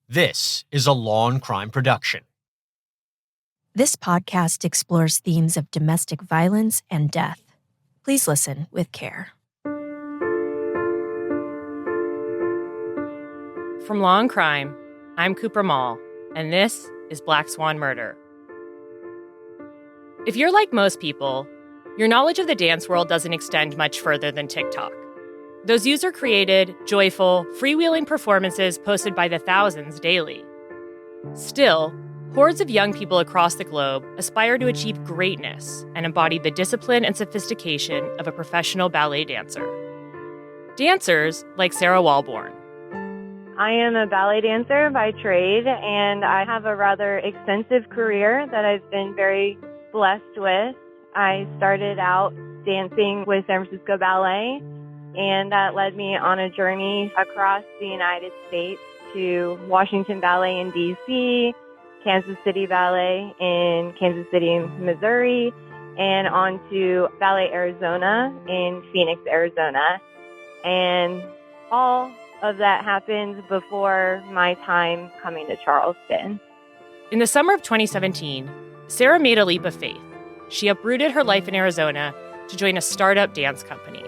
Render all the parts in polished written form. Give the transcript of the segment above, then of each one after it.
This is a Law&Crime production. This podcast explores themes of domestic violence and death. Please listen with care. From Law&Crime, I'm Cooper Mall, and this is Black Swan Murder. If you're like most people, your knowledge of the dance world doesn't extend much further than TikTok. Those user-created, joyful, freewheeling performances posted by the thousands daily. Still, hordes of young people across the globe aspire to achieve greatness and embody the discipline and sophistication of a professional ballet dancer. Dancers like Sarah Walborn. I am a ballet dancer by trade, and I have a rather extensive career that I've been very blessed with. I started out dancing with San Francisco Ballet, and that led me on a journey across the United States to Washington Ballet in D.C., Kansas City Ballet in Kansas City, Missouri, and on to Ballet Arizona in Phoenix, Arizona. And all of that happened before my time coming to Charleston. In the summer of 2017, Sarah made a leap of faith. She uprooted her life in Arizona to join a startup dance company.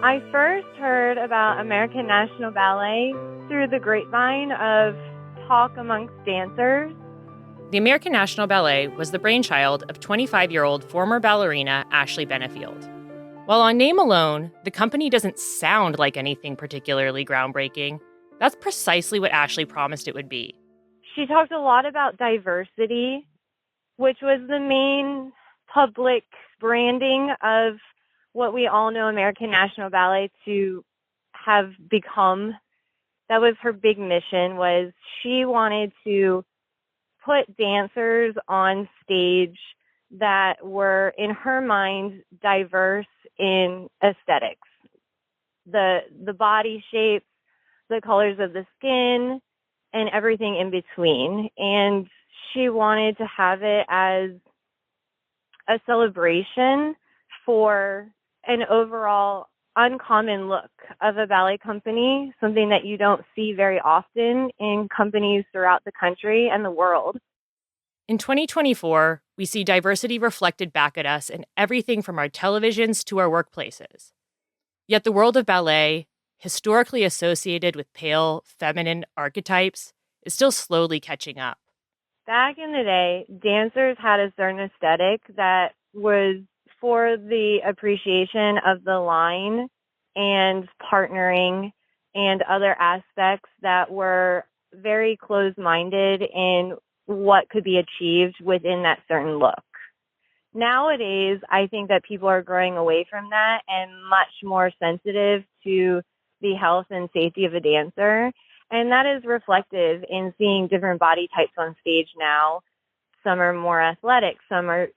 I first heard about American National Ballet through the grapevine of talk amongst dancers. The American National Ballet was the brainchild of 25-year-old former ballerina Ashley Benefield. While on name alone, the company doesn't sound like anything particularly groundbreaking, that's precisely what Ashley promised it would be. She talked a lot about diversity, which was the main public branding of what we all know American National Ballet to have become. That was her big mission, was she wanted to put dancers on stage that were, in her mind, diverse in aesthetics. The body shapes, the colors of the skin, and everything in between. And she wanted to have it as a celebration for an overall uncommon look of a ballet company, something that you don't see very often in companies throughout the country and the world. In 2024, we see diversity reflected back at us in everything from our televisions to our workplaces. Yet the world of ballet, historically associated with pale, feminine archetypes, is still slowly catching up. Back in the day, dancers had a certain aesthetic that was for the appreciation of the line and partnering and other aspects that were very closed-minded in what could be achieved within that certain look. Nowadays, I think that people are growing away from that and much more sensitive to the health and safety of a dancer. And that is reflective in seeing different body types on stage now. Some are more athletic, some are,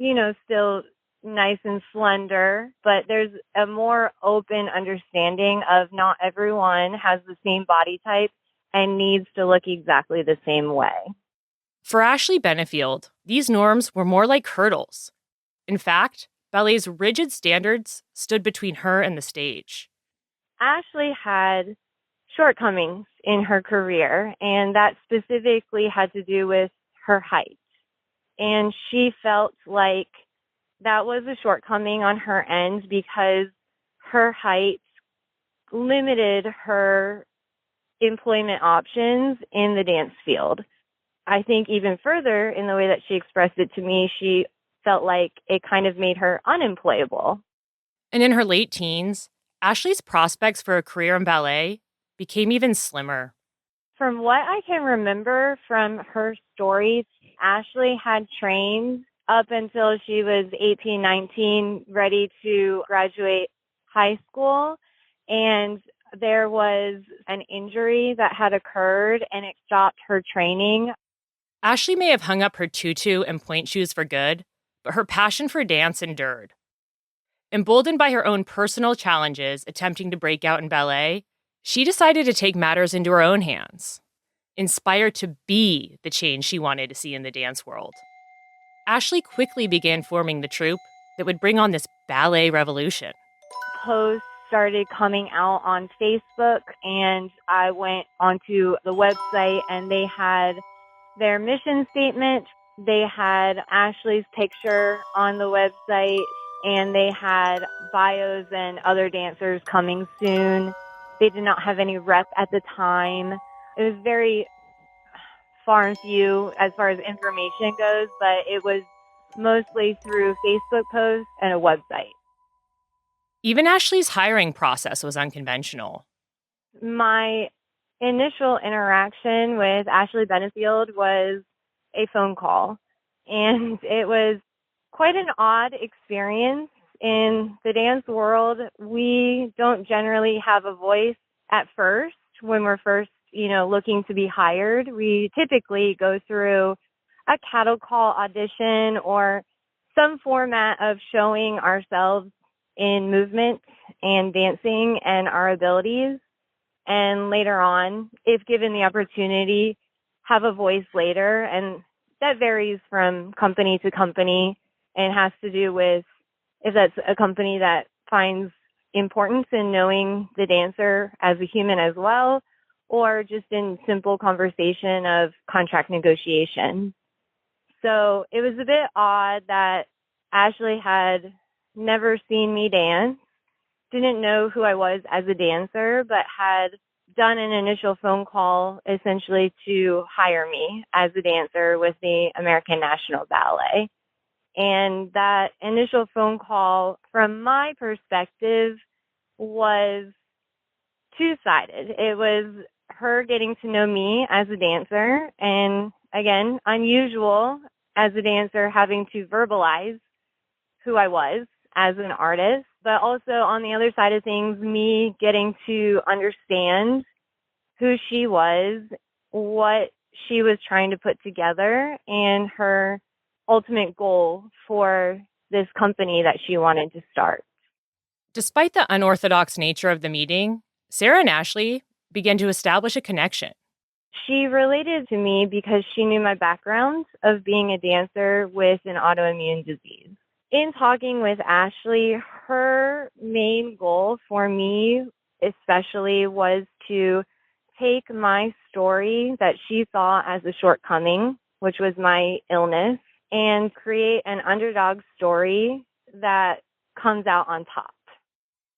still nice and slender, but there's a more open understanding of not everyone has the same body type and needs to look exactly the same way. For Ashley Benefield, these norms were more like hurdles. In fact, ballet's rigid standards stood between her and the stage. Ashley had shortcomings in her career, and that specifically had to do with her height. And she felt like that was a shortcoming on her end because her height limited her employment options in the dance field. I think even further, in the way that she expressed it to me, she felt like it kind of made her unemployable. And in her late teens, Ashley's prospects for a career in ballet became even slimmer. From what I can remember from her stories, Ashley had trained up until she was 18, 19, ready to graduate high school. And there was an injury that had occurred and it stopped her training. Ashley may have hung up her tutu and point shoes for good, but her passion for dance endured. Emboldened by her own personal challenges attempting to break out in ballet, she decided to take matters into her own hands, inspired to be the change she wanted to see in the dance world. Ashley quickly began forming the troupe that would bring on this ballet revolution. Post started coming out on Facebook, and I went onto the website, and they had their mission statement. They had Ashley's picture on the website, and they had bios and other dancers coming soon. They did not have any rep at the time. It was very far and few as far as information goes, but it was mostly through Facebook posts and a website. Even Ashley's hiring process was unconventional. My initial interaction with Ashley Benefield was a phone call, and it was quite an odd experience. In the dance world, we don't generally have a voice at first when we're first, looking to be hired. We typically go through a cattle call audition or some format of showing ourselves in movement and dancing and our abilities. And later on, if given the opportunity, have a voice later. And that varies from company to company and has to do with if that's a company that finds importance in knowing the dancer as a human as well, or just in simple conversation of contract negotiation. So it was a bit odd that Ashley had never seen me dance, didn't know who I was as a dancer, but had done an initial phone call essentially to hire me as a dancer with the American National Ballet. And that initial phone call, from my perspective, was two-sided. It was her getting to know me as a dancer, and again, unusual as a dancer having to verbalize who I was as an artist, but also on the other side of things, me getting to understand who she was, what she was trying to put together, and her ultimate goal for this company that she wanted to start. Despite the unorthodox nature of the meeting, Sarah and Ashley began to establish a connection. She related to me because she knew my background of being a dancer with an autoimmune disease. In talking with Ashley, her main goal for me especially was to take my story that she saw as a shortcoming, which was my illness, and create an underdog story that comes out on top.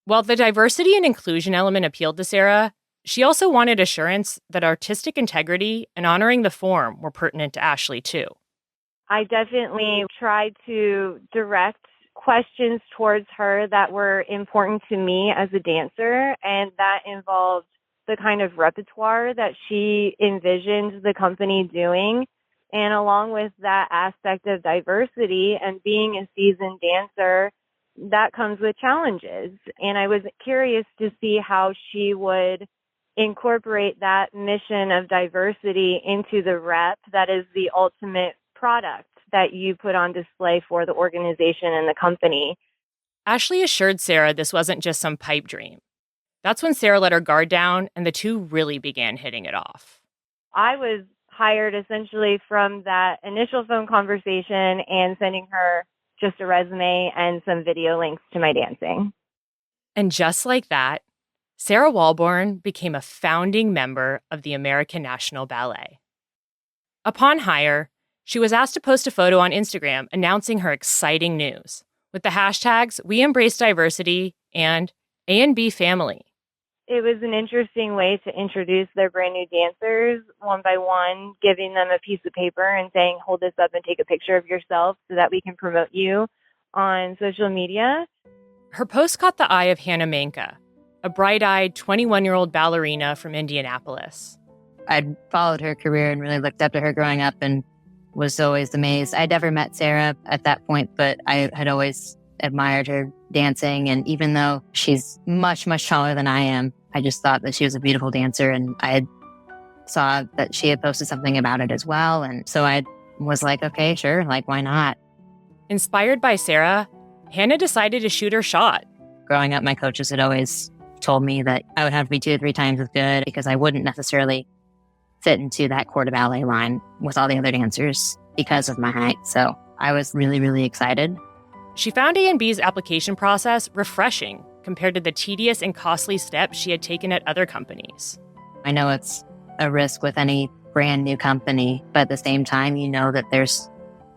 While the diversity and inclusion element appealed to Sarah, she also wanted assurance that artistic integrity and honoring the form were pertinent to Ashley, too. I definitely tried to direct questions towards her that were important to me as a dancer, and that involved the kind of repertoire that she envisioned the company doing. And along with that aspect of diversity and being a seasoned dancer, that comes with challenges. And I was curious to see how she would incorporate that mission of diversity into the rep that is the ultimate product that you put on display for the organization and the company. Ashley assured Sarah this wasn't just some pipe dream. That's when Sarah let her guard down and the two really began hitting it off. I was hired essentially from that initial phone conversation and sending her just a resume and some video links to my dancing. And just like that, Sarah Walborn became a founding member of the American National Ballet. Upon hire, she was asked to post a photo on Instagram announcing her exciting news with the hashtags We Embrace Diversity and A&B Family. It was an interesting way to introduce their brand new dancers one by one, giving them a piece of paper and saying, hold this up and take a picture of yourself so that we can promote you on social media. Her post caught the eye of Hannah Manka, a bright-eyed 21-year-old ballerina from Indianapolis. I'd followed her career and really looked up to her growing up and was always amazed. I'd never met Sarah at that point, but I had always admired her dancing. And even though she's much, much taller than I am, I just thought that she was a beautiful dancer. And I saw that she had posted something about it as well. And so I was like, okay, sure. Like, why not? Inspired by Sarah, Hannah decided to shoot her shot. Growing up, my coaches had always told me that I would have to be 2 to 3 times as good because I wouldn't necessarily fit into that corps de ballet line with all the other dancers because of my height. So I was really, really excited. She found A&B's application process refreshing compared to the tedious and costly steps she had taken at other companies. I know it's a risk with any brand new company, but at the same time, you know that there's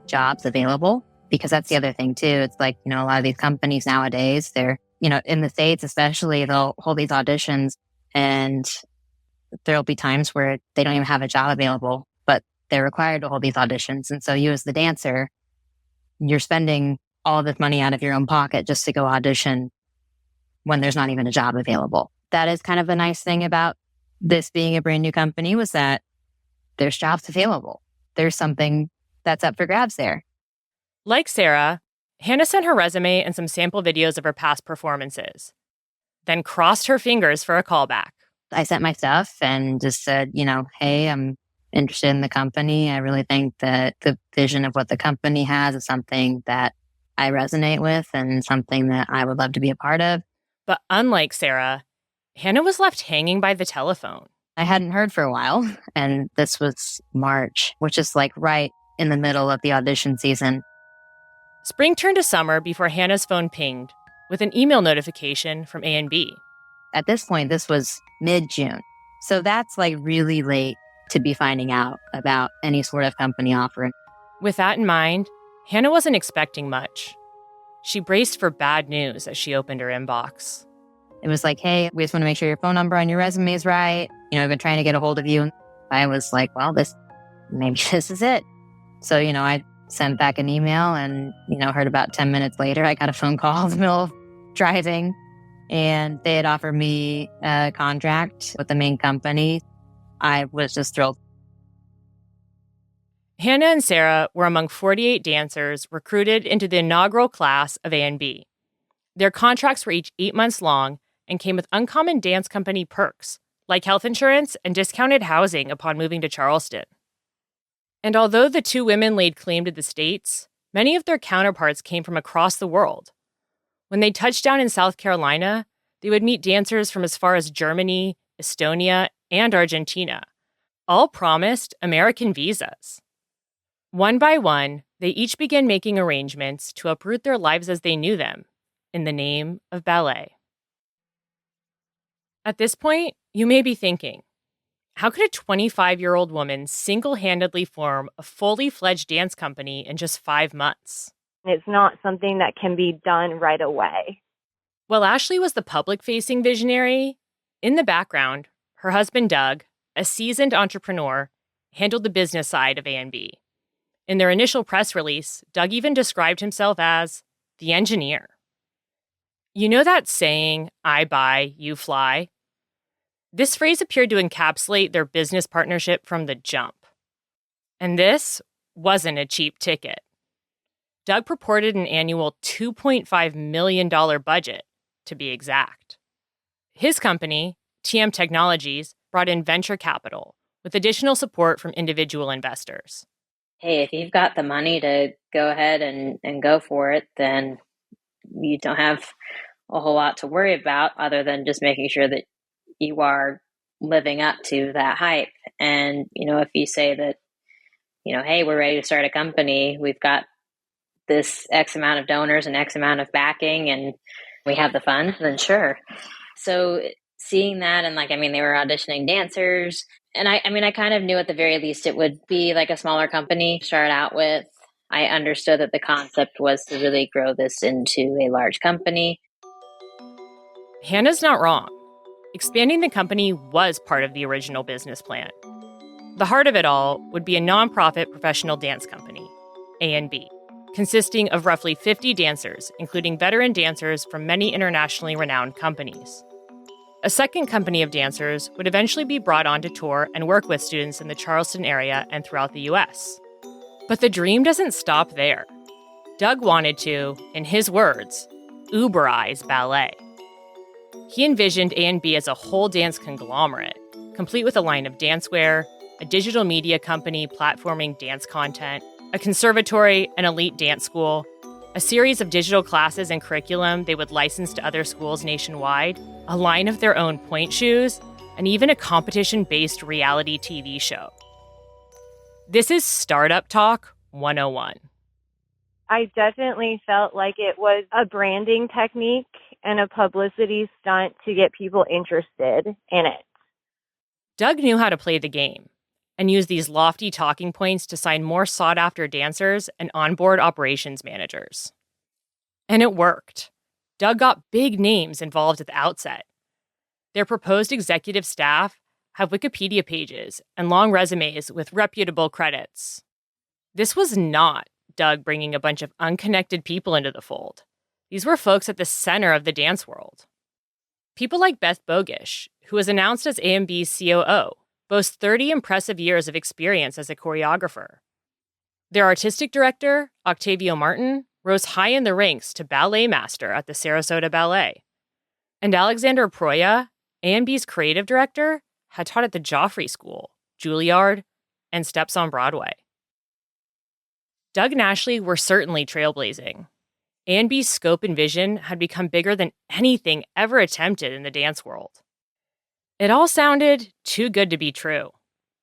jobs available, because that's the other thing too. It's like, a lot of these companies nowadays, they're, in the States especially, they'll hold these auditions and there'll be times where they don't even have a job available, but they're required to hold these auditions. And so you as the dancer, you're spending all this money out of your own pocket just to go audition when there's not even a job available. That is kind of a nice thing about this being a brand new company, was that there's jobs available. There's something that's up for grabs there. Like Sarah, Hannah sent her resume and some sample videos of her past performances, then crossed her fingers for a callback. I sent my stuff and just said, hey, I'm interested in the company. I really think that the vision of what the company has is something that I resonate with and something that I would love to be a part of. But unlike Sarah, Hannah was left hanging by the telephone. I hadn't heard for a while, and this was March, which is like right in the middle of the audition season. Spring turned to summer before Hannah's phone pinged with an email notification from A&B. At this point, this was mid-June. So that's like really late to be finding out about any sort of company offering. With that in mind, Hannah wasn't expecting much. She braced for bad news as she opened her inbox. It was like, hey, we just want to make sure your phone number on your resume is right. I've been trying to get a hold of you. And I was like, well, maybe this is it. So, I sent back an email and, heard about 10 minutes later, I got a phone call in the middle of driving, and they had offered me a contract with the main company. I was just thrilled. Hannah and Sarah were among 48 dancers recruited into the inaugural class of A&B. Their contracts were each 8 months long and came with uncommon dance company perks, like health insurance and discounted housing upon moving to Charleston. And although the two women laid claim to the States, many of their counterparts came from across the world. When they touched down in South Carolina, they would meet dancers from as far as Germany, Estonia, and Argentina, all promised American visas. One by one, they each began making arrangements to uproot their lives as they knew them, in the name of ballet. At this point, you may be thinking, how could a 25-year-old woman single-handedly form a fully fledged dance company in just 5 months? It's not something that can be done right away. While Ashley was the public-facing visionary, in the background, her husband Doug, a seasoned entrepreneur, handled the business side of A&B. In their initial press release, Doug even described himself as the engineer. You know that saying, I buy, you fly? This phrase appeared to encapsulate their business partnership from the jump. And this wasn't a cheap ticket. Doug purported an annual $2.5 million budget, to be exact. His company, TM Technologies, brought in venture capital with additional support from individual investors. Hey, if you've got the money to go ahead and go for it, then you don't have a whole lot to worry about other than just making sure that you are living up to that hype. And, if you say that, hey, we're ready to start a company, we've got this X amount of donors and X amount of backing, and we have the funds, then sure. So seeing that, and they were auditioning dancers. And I kind of knew at the very least it would be like a smaller company to start out with. I understood that the concept was to really grow this into a large company. Hannah's not wrong. Expanding the company was part of the original business plan. The heart of it all would be a nonprofit professional dance company, A&B, consisting of roughly 50 dancers, including veteran dancers from many internationally renowned companies. A second company of dancers would eventually be brought on to tour and work with students in the Charleston area and throughout the U.S. But the dream doesn't stop there. Doug wanted to, in his words, Uberize ballet. He envisioned A&B as a whole dance conglomerate, complete with a line of dancewear, a digital media company platforming dance content, a conservatory, an elite dance school, a series of digital classes and curriculum they would license to other schools nationwide, a line of their own pointe shoes, and even a competition-based reality TV show. This is Startup Talk 101. I definitely felt like it was a branding technique and a publicity stunt to get people interested in it. Doug knew how to play the game and used these lofty talking points to sign more sought-after dancers and onboard operations managers. And it worked. Doug got big names involved at the outset. Their proposed executive staff have Wikipedia pages and long resumes with reputable credits. This was not Doug bringing a bunch of unconnected people into the fold. These were folks at the center of the dance world. People like Beth Bogish, who was announced as AMB's COO, boasts 30 impressive years of experience as a choreographer. Their artistic director, Octavio Martin, rose high in the ranks to ballet master at the Sarasota Ballet. And Alexander Proya, AMB's creative director, had taught at the Joffrey School, Juilliard, and Steps on Broadway. Doug and Ashley were certainly trailblazing. A&B's scope and vision had become bigger than anything ever attempted in the dance world. It all sounded too good to be true.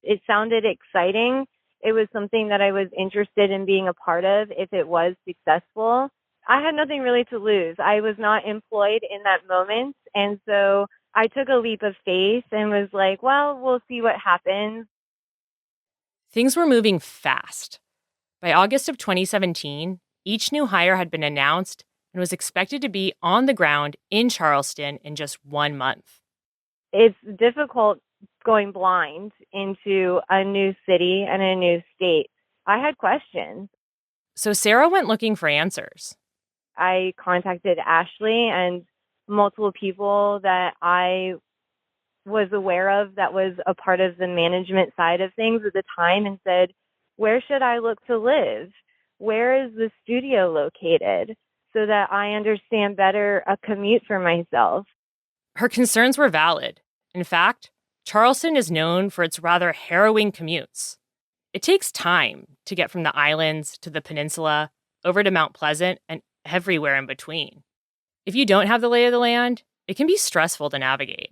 It sounded exciting. It was something that I was interested in being a part of if it was successful. I had nothing really to lose. I was not employed in that moment. And so I took a leap of faith and was like, well, we'll see what happens. Things were moving fast. By August of 2017, each new hire had been announced and was expected to be on the ground in Charleston in just 1 month. It's difficult going blind into a new city and a new state. I had questions. So Sarah went looking for answers. I contacted Ashley and multiple people that I was aware of that was a part of the management side of things at the time and said, where should I look to live? Where is the studio located so that I understand better a commute for myself? Her concerns were valid. In fact, Charleston is known for its rather harrowing commutes. It takes time to get from the islands to the peninsula, over to Mount Pleasant, and everywhere in between. If you don't have the lay of the land, it can be stressful to navigate.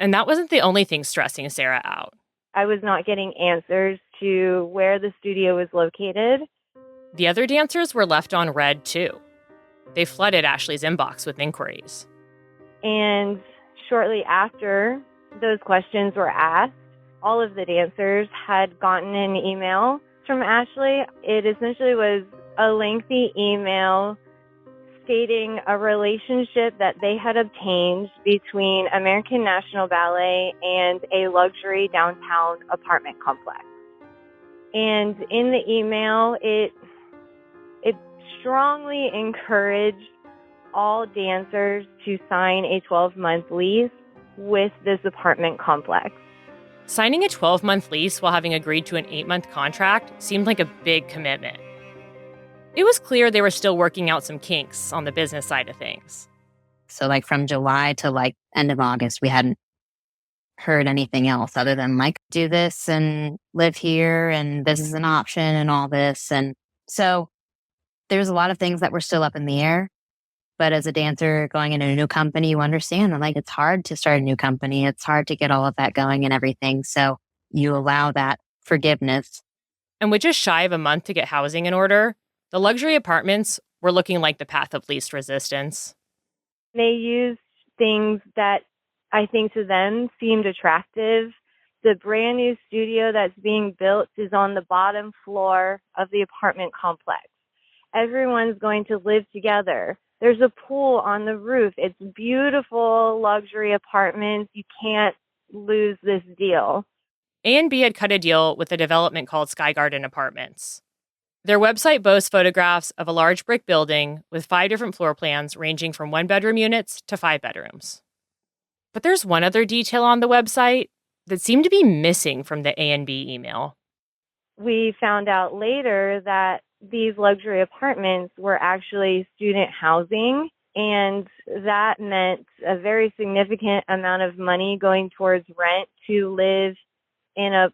And that wasn't the only thing stressing Sarah out. I was not getting answers to where the studio was located. The other dancers were left on red, too. They flooded Ashley's inbox with inquiries. And shortly after those questions were asked, all of the dancers had gotten an email from Ashley. It essentially was a lengthy email stating a relationship that they had obtained between American National Ballet and a luxury downtown apartment complex. And in the email, it strongly encouraged all dancers to sign a 12-month lease with this apartment complex. Signing a 12-month lease while having agreed to an 8-month contract seemed like a big commitment. It was clear they were still working out some kinks on the business side of things. So from July to end of August, we hadn't heard anything else other than do this and live here and this is an option and all this. And so there's a lot of things that were still up in the air. But as a dancer going into a new company, you understand that it's hard to start a new company. It's hard to get all of that going and everything. So you allow that forgiveness. And with just shy of a month to get housing in order, the luxury apartments were looking like the path of least resistance. They used things that I think to them seemed attractive. The brand new studio that's being built is on the bottom floor of the apartment complex. Everyone's going to live together. There's a pool on the roof. It's beautiful luxury apartments. You can't lose this deal. A&B had cut a deal with a development called Sky Garden Apartments. Their website boasts photographs of a large brick building with 5 different floor plans ranging from 1-bedroom units to 5 bedrooms. But there's one other detail on the website that seemed to be missing from the A&B email. We found out later that these luxury apartments were actually student housing, and that meant a very significant amount of money going towards rent to live in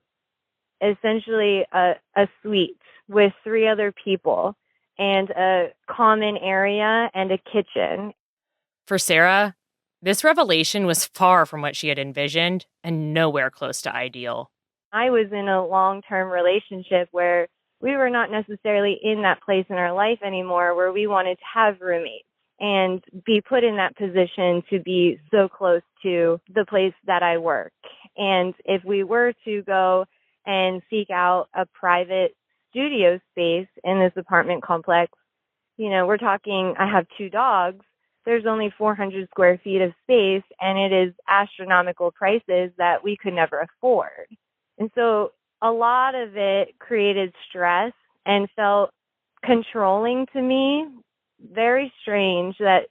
essentially a suite with 3 other people and a common area and a kitchen. For Sarah, this revelation was far from what she had envisioned and nowhere close to ideal. I was in a long-term relationship where we were not necessarily in that place in our life anymore where we wanted to have roommates. and be put in that position to be so close to the place that I work. And if we were to go and seek out a private studio space in this apartment complex, we're talking, I have 2 dogs. There's only 400 square feet of space, and it is astronomical prices that we could never afford. And so a lot of it created stress and felt controlling to me. Very strange that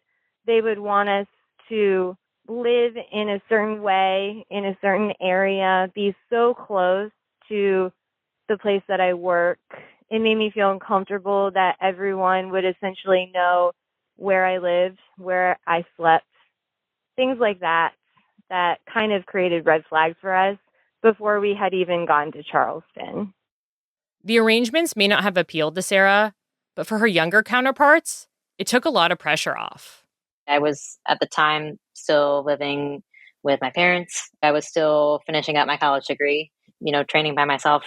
they would want us to live in a certain way, in a certain area, be so close to the place that I work. It made me feel uncomfortable that everyone would essentially know where I lived, where I slept, things like that, that kind of created red flags for us before we had even gone to Charleston. The arrangements may not have appealed to Sarah, but for her younger counterparts, it took a lot of pressure off. I was at the time still living with my parents. I was still finishing up my college degree, training by myself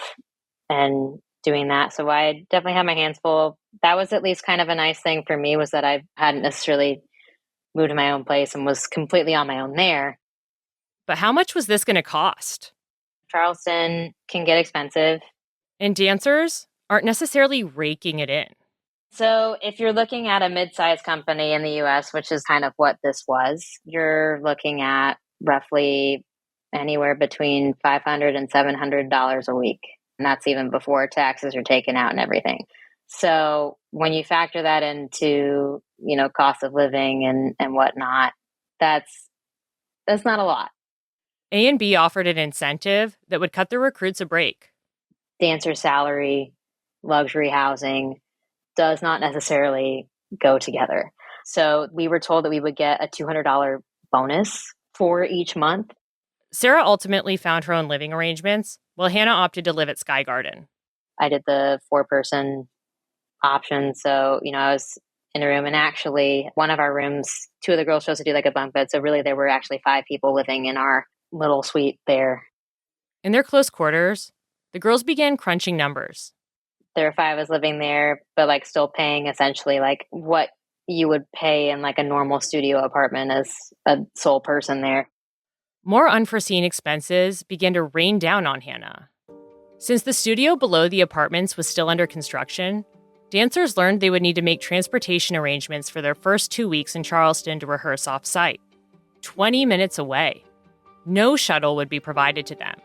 and doing that. So I definitely had my hands full. That was at least kind of a nice thing for me, was that I hadn't necessarily moved to my own place and was completely on my own there. But how much was this going to cost? Charleston can get expensive. And dancers aren't necessarily raking it in. So if you're looking at a mid-sized company in the US, which is kind of what this was, you're looking at roughly anywhere between $500 and $700 a week. And that's even before taxes are taken out and everything. So when you factor that into, cost of living and whatnot, that's not a lot. A&B offered an incentive that would cut the recruits a break. Dancer salary, luxury housing does not necessarily go together. So we were told that we would get a $200 bonus for each month. Sarah ultimately found her own living arrangements, while Hannah opted to live at Sky Garden. I did the 4-person option. So, I was in a room, and actually one of our rooms, 2 of the girls chose to do like a bunk bed. So really there were actually 5 people living in our little suite there. In their close quarters, the girls began crunching numbers. There were 5 of us living there, but still paying essentially what you would pay in a normal studio apartment as a sole person there. More unforeseen expenses began to rain down on Hannah. Since the studio below the apartments was still under construction, dancers learned they would need to make transportation arrangements for their first 2 weeks in Charleston to rehearse off-site, 20 minutes away. No shuttle would be provided to them.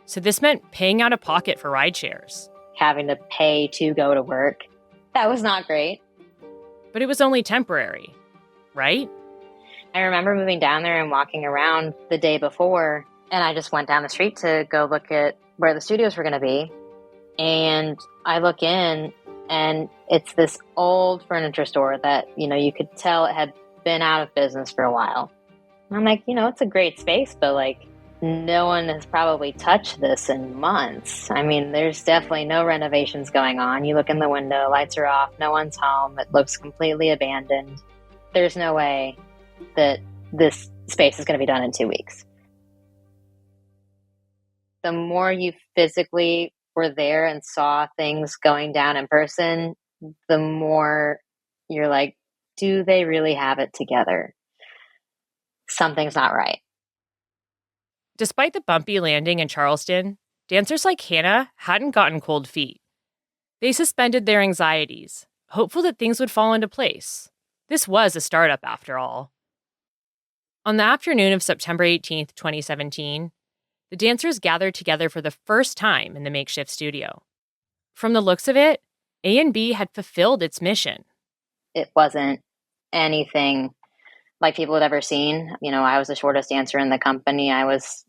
So this meant paying out of pocket for ride shares. Having to pay to go to work. That was not great. But it was only temporary, right? I remember moving down there and walking around the day before, and I just went down the street to go look at where the studios were going to be. And I look in, and it's this old furniture store that, you could tell it had been out of business for a while. And I'm like, it's a great space, but no one has probably touched this in months. I mean, there's definitely no renovations going on. You look in the window, lights are off, no one's home. It looks completely abandoned. There's no way that this space is going to be done in 2 weeks. The more you physically were there and saw things going down in person, the more you're like, do they really have it together? Something's not right. Despite the bumpy landing in Charleston, dancers like Hannah hadn't gotten cold feet. They suspended their anxieties, hopeful that things would fall into place. This was a startup after all. On the afternoon of September 18th, 2017, the dancers gathered together for the first time in the makeshift studio. From the looks of it, A&B had fulfilled its mission. It wasn't anything like people had ever seen. I was the shortest dancer in the company. I was,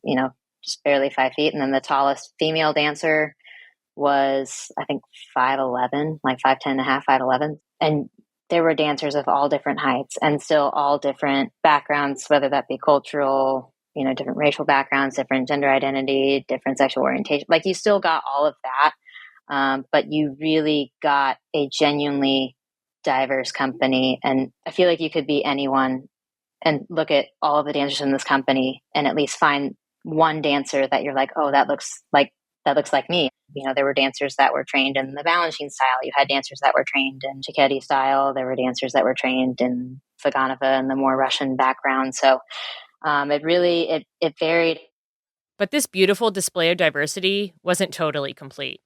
just barely 5 feet. And then the tallest female dancer was, I think, 5'11", 5'10 and a half, 5'11". And there were dancers of all different heights and still all different backgrounds, whether that be cultural, different racial backgrounds, different gender identity, different sexual orientation. You still got all of that. But you really got a genuinely diverse company. And I feel like you could be anyone and look at all of the dancers in this company and at least find one dancer that you're like, oh, that looks like me. There were dancers that were trained in the Ballerina style. You had dancers that were trained in Cicchetti style. There were dancers that were trained in Vaganova and the more Russian background. So it varied. But this beautiful display of diversity wasn't totally complete.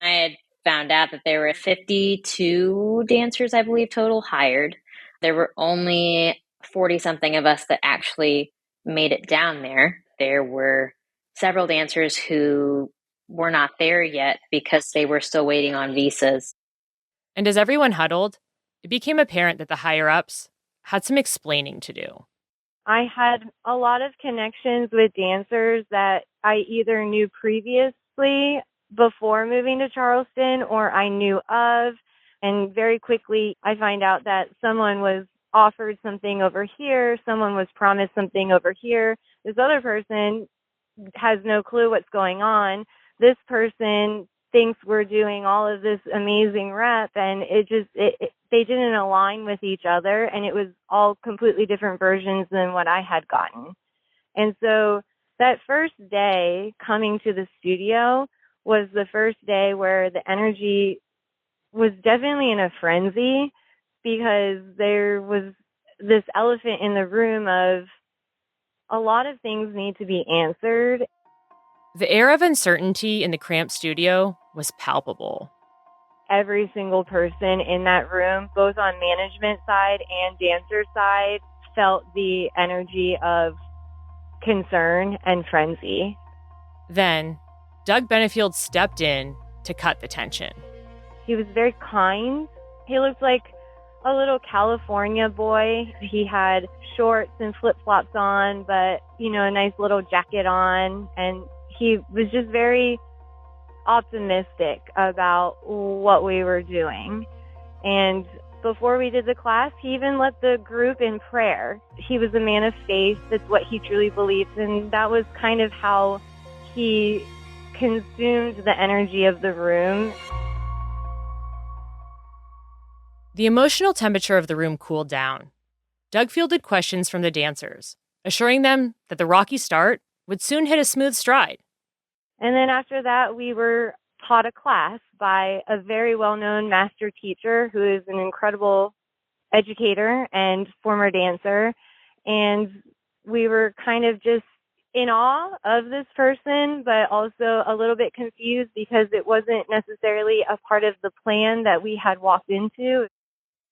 I had found out that there were 52 dancers, I believe, total hired. There were only 40 something of us that actually made it down there. There were several dancers who were not there yet because they were still waiting on visas. And as everyone huddled, it became apparent that the higher-ups had some explaining to do. I had a lot of connections with dancers that I either knew previously before moving to Charleston or I knew of. And very quickly, I find out that someone was offered something over here, someone was promised something over here. This other person has no clue what's going on. This person thinks we're doing all of this amazing rep, and they didn't align with each other, and it was all completely different versions than what I had gotten. And so that first day coming to the studio was the first day where the energy was definitely in a frenzy, because there was this elephant in the room of a lot of things need to be answered. The air of uncertainty in the cramped studio was palpable. Every single person in that room, both on management side and dancer side, felt the energy of concern and frenzy. Then, Doug Benefield stepped in to cut the tension. He was very kind. He looked like a little California boy. He had shorts and flip-flops on, but, a nice little jacket on. And he was just very optimistic about what we were doing. And before we did the class, he even led the group in prayer. He was a man of faith. That's what he truly believed. And that was kind of how he consumed the energy of the room. The emotional temperature of the room cooled down. Doug fielded questions from the dancers, assuring them that the rocky start would soon hit a smooth stride. And then after that, we were taught a class by a very well-known master teacher who is an incredible educator and former dancer. And we were kind of just in awe of this person, but also a little bit confused because it wasn't necessarily a part of the plan that we had walked into.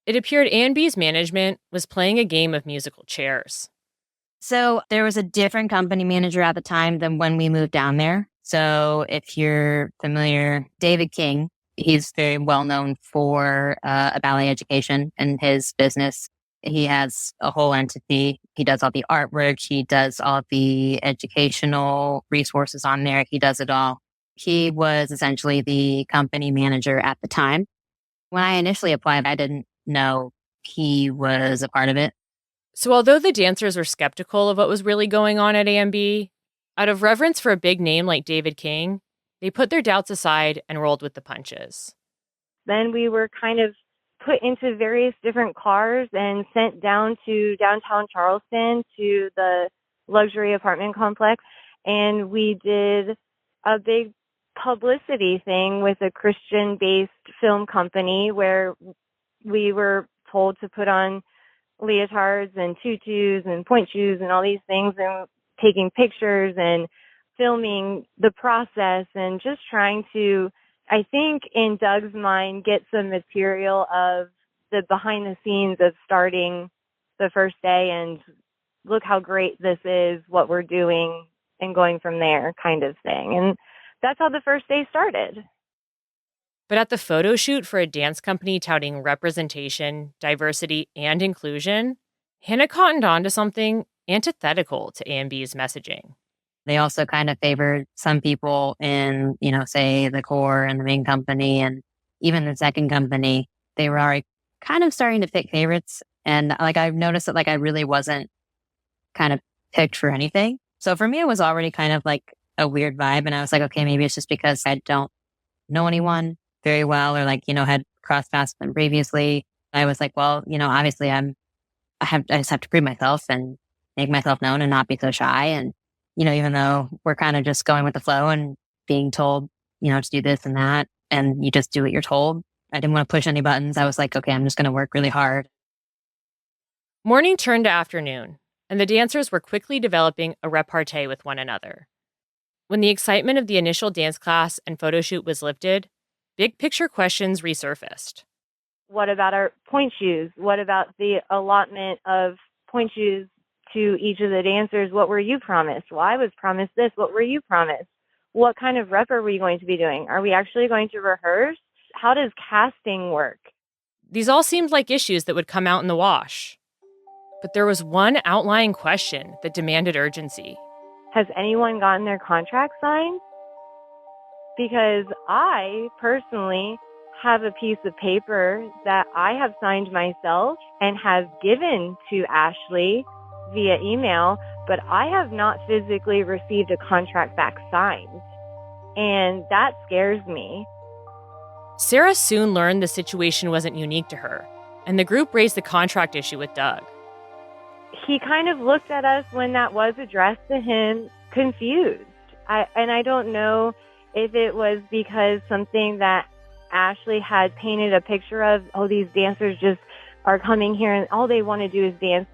It appeared A&B's management was playing a game of musical chairs. So there was a different company manager at the time than when we moved down there. So if you're familiar, David King, he's very well known for a ballet education and his business. He has a whole entity. He does all the artwork. He does all the educational resources on there. He does it all. He was essentially the company manager at the time. When I initially applied, I didn't know he was a part of it. So although the dancers were skeptical of what was really going on at A&B, out of reverence for a big name like David King, they put their doubts aside and rolled with the punches. Then we were kind of put into various different cars and sent down to downtown Charleston to the luxury apartment complex. And we did a big publicity thing with a Christian-based film company where we were told to put on leotards and tutus and point shoes and all these things, and taking pictures and filming the process and just trying to, I think in Doug's mind, get some material of the behind the scenes of starting the first day and look how great this is, what we're doing, and going from there kind of thing. And that's how the first day started. But at the photo shoot for a dance company touting representation, diversity, and inclusion, Hannah cottoned on to something antithetical to A&B's messaging. They also kind of favored some people in, say the core and the main company and even the second company. They were already kind of starting to pick favorites. And I've noticed that I really wasn't kind of picked for anything. So for me, it was already kind of like a weird vibe. And I was like, okay, maybe it's just because I don't know anyone very well or had crossed paths with them previously. I was like, well, obviously I just have to prove myself and make myself known and not be so shy. And, even though we're kind of just going with the flow and being told, to do this and that, and you just do what you're told. I didn't want to push any buttons. I was like, okay, I'm just going to work really hard. Morning turned to afternoon, and the dancers were quickly developing a repartee with one another. When the excitement of the initial dance class and photo shoot was lifted, big picture questions resurfaced. What about our point shoes? What about the allotment of point shoes to each of the dancers? What were you promised? Well, I was promised this. What were you promised? What kind of rep are we going to be doing? Are we actually going to rehearse? How does casting work? These all seemed like issues that would come out in the wash. But there was one outlying question that demanded urgency. Has anyone gotten their contract signed? Because I personally have a piece of paper that I have signed myself and have given to Ashley via email, but I have not physically received a contract back signed. And that scares me. Sarah soon learned the situation wasn't unique to her, and the group raised the contract issue with Doug. He kind of looked at us when that was addressed to him, confused. I don't know if it was because something that Ashley had painted a picture of, oh, these dancers just are coming here and all they want to do is dance.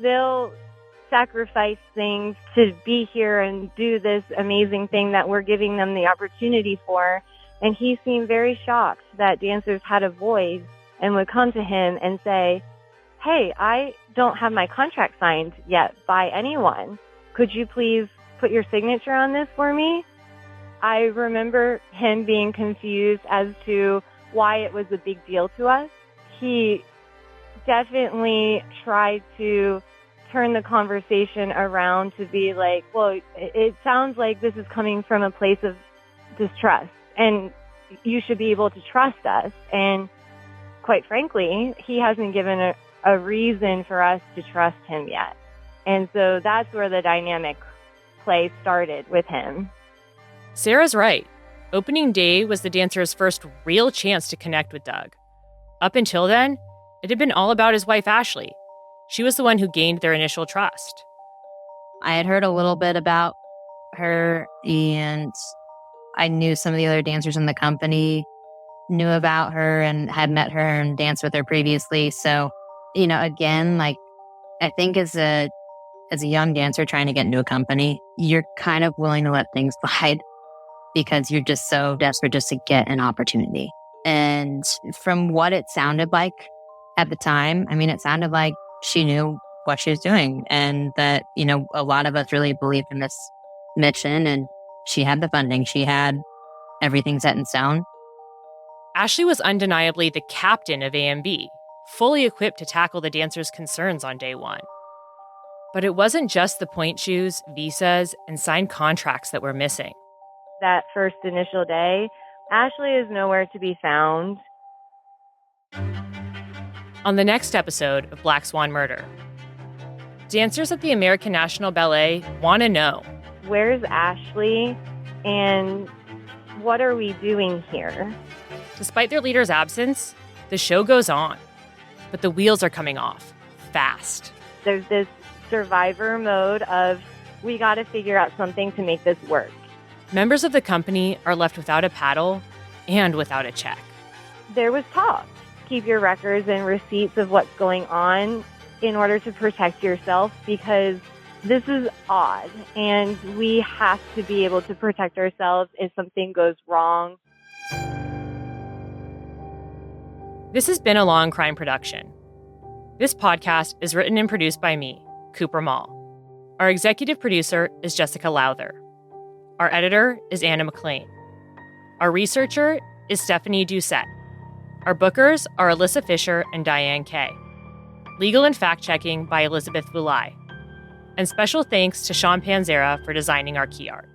They'll sacrifice things to be here and do this amazing thing that we're giving them the opportunity for. And he seemed very shocked that dancers had a voice and would come to him and say, hey, I don't have my contract signed yet by anyone. Could you please put your signature on this for me? I remember him being confused as to why it was a big deal to us. He definitely tried to turn the conversation around to be like, well, it sounds like this is coming from a place of distrust, and you should be able to trust us. And quite frankly, he hasn't given a reason for us to trust him yet. And so that's where the dynamic play started with him. Sarah's right. Opening day was the dancers' first real chance to connect with Doug. Up until then, it had been all about his wife, Ashley. She was the one who gained their initial trust. I had heard a little bit about her, and I knew some of the other dancers in the company knew about her and had met her and danced with her previously. So, again, like, I think as a young dancer trying to get into a company, you're kind of willing to let things slide because you're just so desperate just to get an opportunity. And from what it sounded like at the time, it sounded like she knew what she was doing, and that, a lot of us really believed in this mission, and she had the funding. She had everything set in stone. Ashley was undeniably the captain of A&B, fully equipped to tackle the dancers' concerns on day one. But it wasn't just the point shoes, visas, and signed contracts that were missing. That first initial day, Ashley is nowhere to be found. On the next episode of Black Swan Murder, dancers at the American National Ballet want to know, where's Ashley and what are we doing here? Despite their leader's absence, the show goes on, but the wheels are coming off fast. There's this survivor mode of, we got to figure out something to make this work. Members of the company are left without a paddle and without a check. There was talk. Keep your records and receipts of what's going on in order to protect yourself, because this is odd and we have to be able to protect ourselves if something goes wrong. This has been a Law&Crime production. This podcast is written and produced by me, Cooper Mall. Our executive producer is Jessica Lowther. Our editor is Anna McLean. Our researcher is Stephanie Doucette. Our bookers are Alyssa Fisher and Diane Kay. Legal and fact-checking by Elizabeth Boulay. And special thanks to Sean Panzera for designing our key art.